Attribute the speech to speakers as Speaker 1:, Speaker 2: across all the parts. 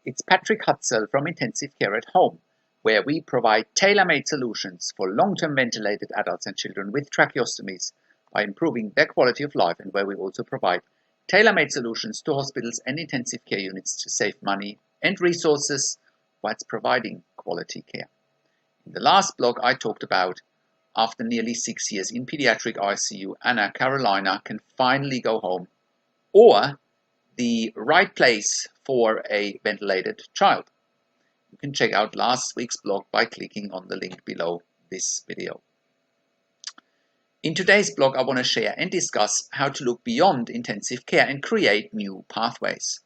Speaker 1: It's Patrick Hutzel from Intensive Care at Home, where we provide tailor-made solutions for long-term ventilated adults and children with tracheostomies by improving their quality of life, and where we also provide tailor-made solutions to hospitals and intensive care units to save money and resources whilst providing quality care. In the last blog I talked about, after nearly 6 years in pediatric ICU, Anna Carolina can finally go home, or the right place for a ventilated child. You can check out last week's blog by clicking on the link below this video. In today's blog, I want to share and discuss how to look beyond intensive care and create new pathways.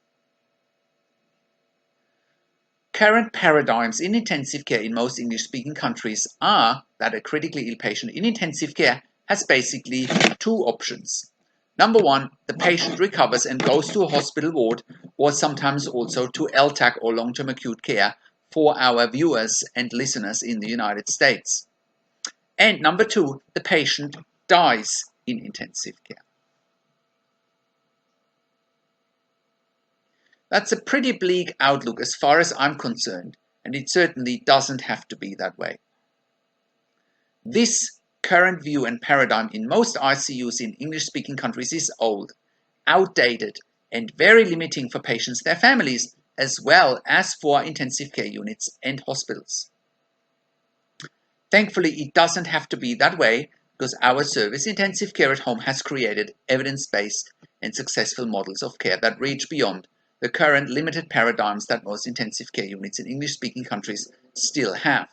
Speaker 1: Current paradigms in intensive care in most English-speaking countries are that a critically ill patient in intensive care has basically two options. Number one, the patient recovers and goes to a hospital ward, or sometimes also to LTAC or long-term acute care for our viewers and listeners in the United States. And number two, the patient dies in intensive care. That's a pretty bleak outlook as far as I'm concerned, and it certainly doesn't have to be that way. This current view and paradigm in most ICUs in English-speaking countries is old, outdated, and very limiting for patients, their families, as well as for intensive care units and hospitals. Thankfully, it doesn't have to be that way, because our service, Intensive Care at Home, has created evidence-based and successful models of care that reach beyond the current limited paradigms that most intensive care units in English-speaking countries still have.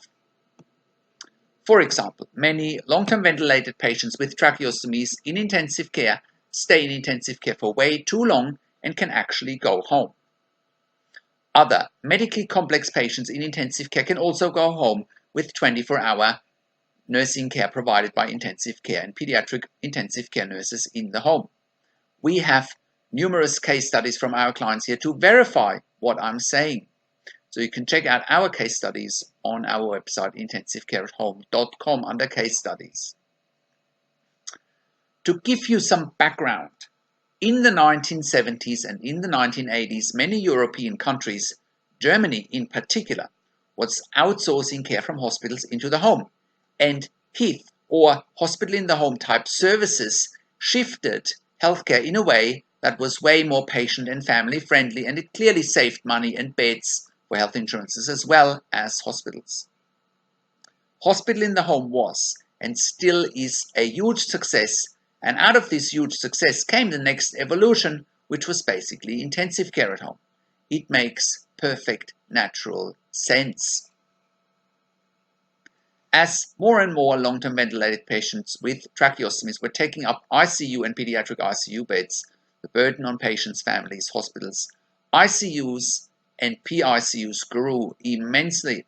Speaker 1: For example, many long-term ventilated patients with tracheostomies in intensive care stay in intensive care for way too long and can actually go home. Other medically complex patients in intensive care can also go home with 24-hour nursing care provided by intensive care and pediatric intensive care nurses in the home. We have numerous case studies from our clients here to verify what I'm saying. So you can check out our case studies on our website intensivecareathome.com under case studies. To give you some background, in the 1970s and in the 1980s, many European countries, Germany in particular, was outsourcing care from hospitals into the home, and HIF, or hospital in the home type services, shifted healthcare in a way that was way more patient and family friendly, and it clearly saved money and beds for health insurances as well as hospitals. Hospital in the home was and still is a huge success, and out of this huge success came the next evolution, which was basically intensive care at home. It makes perfect natural sense. As more and more long-term ventilated patients with tracheostomies were taking up ICU and pediatric ICU beds, the burden on patients, families, hospitals, ICUs and PICUs grew immensely.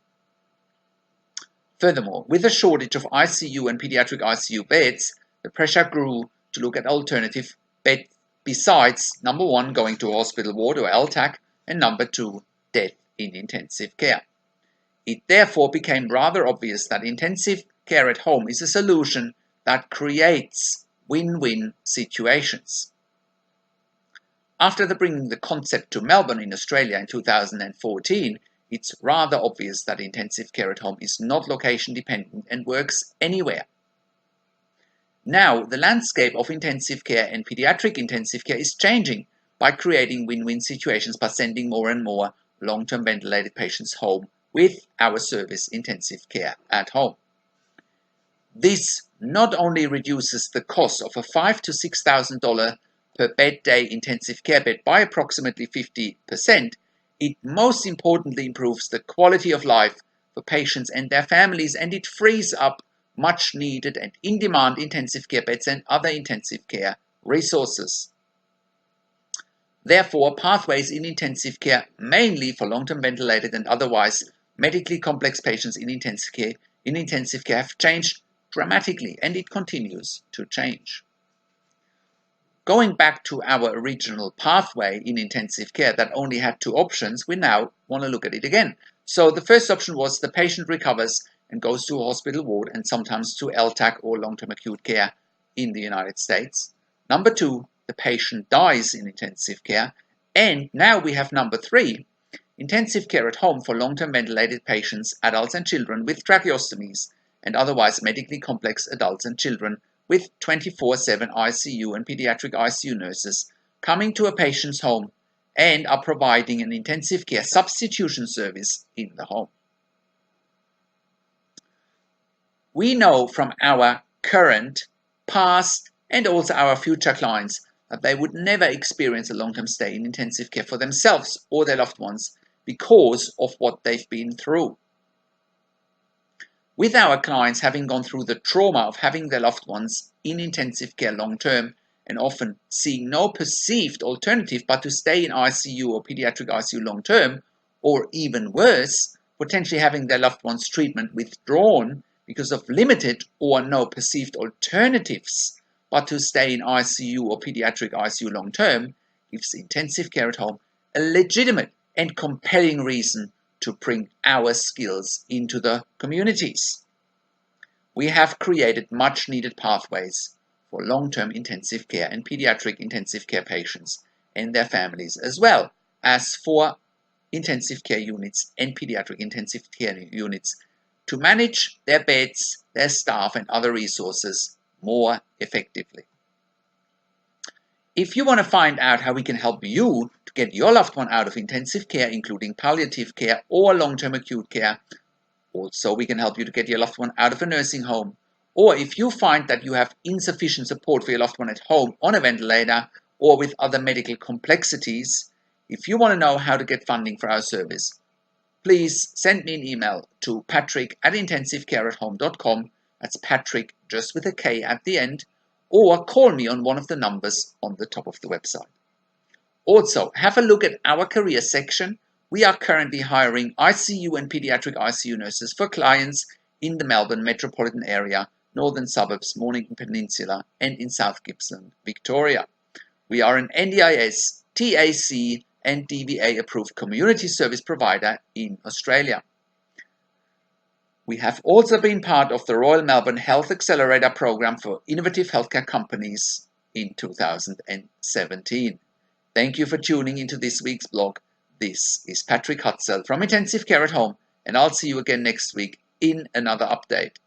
Speaker 1: Furthermore, with a shortage of ICU and pediatric ICU beds, the pressure grew to look at alternative beds besides, number one, going to a hospital ward or LTAC, and number two, death in intensive care. It therefore became rather obvious that intensive care at home is a solution that creates win-win situations. After bringing the concept to Melbourne in Australia in 2014, it's rather obvious that intensive care at home is not location dependent and works anywhere. Now, the landscape of intensive care and pediatric intensive care is changing by creating win-win situations by sending more and more long-term ventilated patients home with our service, Intensive Care at Home. This not only reduces the cost of a $5,000 to $6,000 per bed day intensive care bed by approximately 50%, it most importantly improves the quality of life for patients and their families, and it frees up much needed and in-demand intensive care beds and other intensive care resources. Therefore, pathways in intensive care, mainly for long-term ventilated and otherwise medically complex patients in intensive care have changed dramatically, and it continues to change. Going back to our original pathway in intensive care that only had two options, we now want to look at it again. So the first option was the patient recovers and goes to a hospital ward and sometimes to LTAC or long-term acute care in the United States. Number two, the patient dies in intensive care. And now we have number three. intensive care at home for long-term ventilated patients, adults and children with tracheostomies, and otherwise medically complex adults and children with 24/7 ICU and pediatric ICU nurses coming to a patient's home and are providing an intensive care substitution service in the home. We know from our current, past, and also our future clients that they would never experience a long-term stay in intensive care for themselves or their loved ones because of what they've been through. With our clients having gone through the trauma of having their loved ones in intensive care long-term and often seeing no perceived alternative but to stay in ICU or pediatric ICU long-term, or even worse, potentially having their loved ones' treatment withdrawn because of limited or no perceived alternatives but to stay in ICU or pediatric ICU long-term, gives intensive care at home a legitimate and compelling reason to bring our skills into the communities. We have created much needed pathways for long-term intensive care and pediatric intensive care patients and their families, as well as for intensive care units and pediatric intensive care units to manage their beds, their staff and other resources more effectively. If you want to find out how we can help you to get your loved one out of intensive care, including palliative care or long-term acute care, also we can help you to get your loved one out of a nursing home, or if you find that you have insufficient support for your loved one at home on a ventilator or with other medical complexities, if you want to know how to get funding for our service, please send me an email to patrick@intensivecareathome.com. That's Patrick just with a K at the end, or call me on one of the numbers on the top of the website. Also, have a look at our career section. We are currently hiring ICU and pediatric ICU nurses for clients in the Melbourne metropolitan area, northern suburbs, Mornington Peninsula, and in South Gippsland, Victoria. We are an NDIS, TAC, and DVA approved community service provider in Australia. We have also been part of the Royal Melbourne Health Accelerator program for innovative healthcare companies in 2017. Thank you for tuning into this week's blog. This is Patrick Hutzel from Intensive Care at Home, and I'll see you again next week in another update.